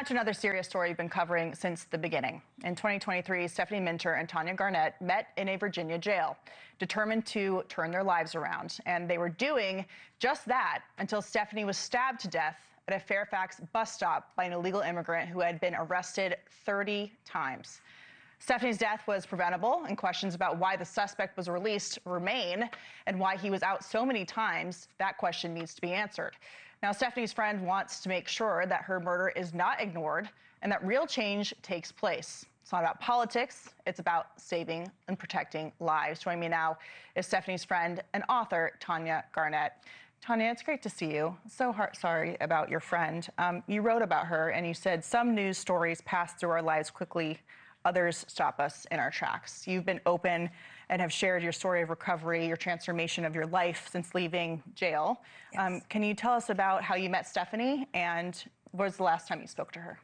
To another serious story we've been covering since the beginning. In 2023, Stephanie Minter and Tonia Garnett met in a Virginia jail, determined to turn their lives around. And they were doing just that until Stephanie was stabbed to death at a Fairfax bus stop by an illegal immigrant who had been arrested 30 times. Stephanie's death was preventable, and questions about why the suspect was released remain, and why he was out so many times, that question needs to be answered. Now, Stephanie's friend wants to make sure that her murder is not ignored and that real change takes place. It's not about politics, it's about saving and protecting lives. Joining me now is Stephanie's friend and author, Tonia Garnett. Tonia, it's great to see you. So sorry about your friend. You wrote about her and you said, some news stories pass through our lives quickly, others stop us in our tracks. You've been open and have shared your story of recovery, your transformation of your life since leaving jail. Yes. Can you tell us about how you met Stephanie, and when was the last time you spoke to her?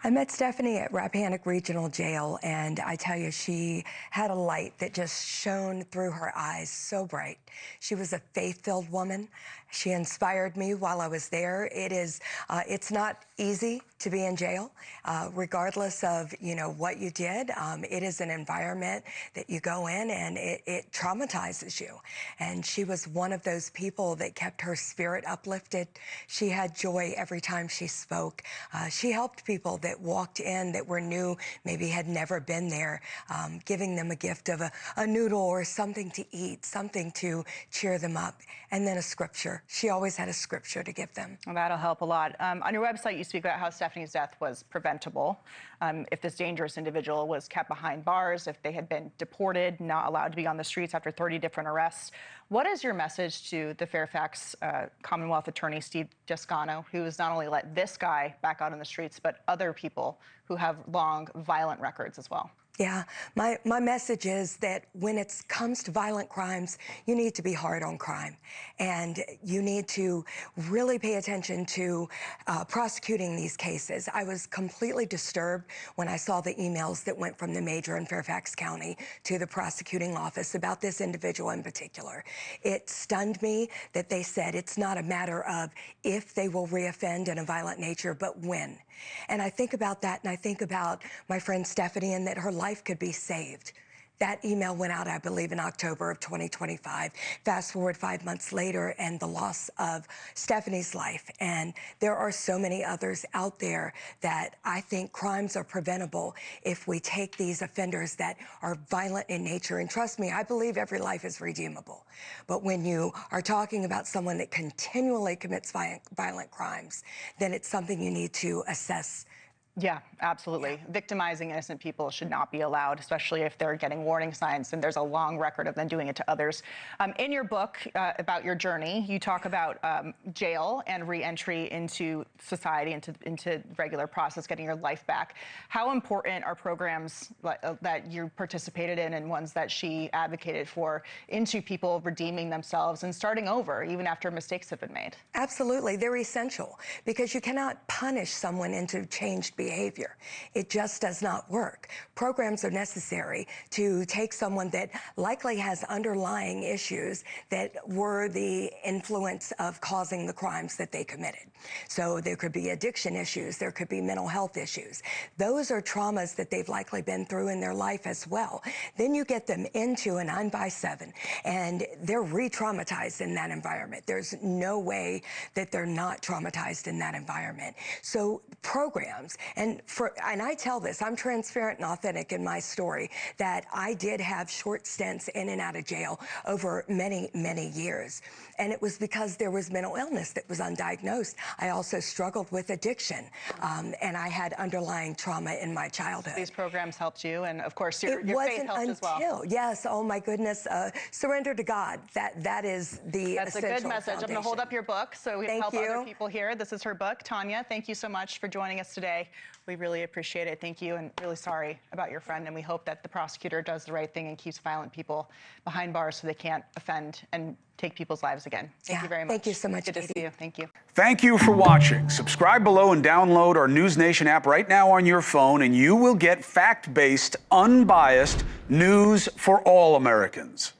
I met Stephanie at Rappahannock Regional Jail, and I tell you, she had a light that just shone through her eyes, so bright. She was a faith-filled woman. She inspired me while I was there. It's not easy to be in jail, regardless of, what you did. It is an environment that you go in and it traumatizes you. And she was one of those people that kept her spirit uplifted. She had joy every time she spoke. She helped people that walked in that were new, maybe had never been there, giving them a gift of a noodle or something to eat, something to cheer them up, and then a scripture. She always had a scripture to give them. Well, that'll help a lot. On your website, you speak about how Stephanie's death was preventable. If this dangerous individual was kept behind bars, if they had been deported, not allowed to be on the streets after 30 different arrests. What is your message to the Fairfax Commonwealth Attorney, Steve Descano, who has not only let this guy back out on the streets, but other people who have long, violent records as well? Yeah, my message is that when it comes to violent crimes, you need to be hard on crime. And you need to really pay attention to prosecuting these cases. I was completely disturbed when I saw the emails that went from the major in Fairfax County to the prosecuting office about this individual in particular. It stunned me that they said it's not a matter of if they will reoffend in a violent nature, but when. And I think about that, and I think about my friend Stephanie and that her life could be saved. That email went out, I believe, in October of 2025. Fast forward 5 months later, and the loss of Stephanie's life. And there are so many others out there that I think crimes are preventable if we take these offenders that are violent in nature. And trust me, I believe every life is redeemable. But when you are talking about someone that continually commits violent crimes, then it's something you need to assess. Yeah, absolutely. Yeah. Victimizing innocent people should not be allowed, especially if they're getting warning signs, and there's a long record of them doing it to others. In your book about your journey, you talk about jail and re-entry into society, into regular process, getting your life back. How important are programs that you participated in and ones that she advocated for into people redeeming themselves and starting over, even after mistakes have been made? Absolutely. They're essential, because you cannot punish someone into changed behavior. It just does not work. Programs are necessary to take someone that likely has underlying issues that were the influence of causing the crimes that they committed. So there could be addiction issues, there could be mental health issues. Those are traumas that they've likely been through in their life as well. Then you get them into an 9x7, and they're re-traumatized in that environment. There's no way that they're not traumatized in that environment. So programs, and I tell this, I'm transparent and authentic in my story, that I did have short stints in and out of jail over many, many years. And it was because there was mental illness that was undiagnosed. I also struggled with addiction, and I had underlying trauma in my childhood. These programs helped you, and of course your faith helped as well. Yes, oh my goodness, surrender to God. That is the That's a good message. Foundation. I'm going to hold up your book so we can help other people here. This is her book. Tonia, thank you so much for joining us today. We really appreciate it. Thank you, and really sorry about your friend, and we hope that the prosecutor does the right thing and keeps violent people behind bars so they can't offend and take people's lives again. Thank you very much. Thank you so much, Good to see you. Thank you. Thank you for watching. Subscribe below and download our NewsNation app right now on your phone, and you will get fact-based, unbiased news for all Americans.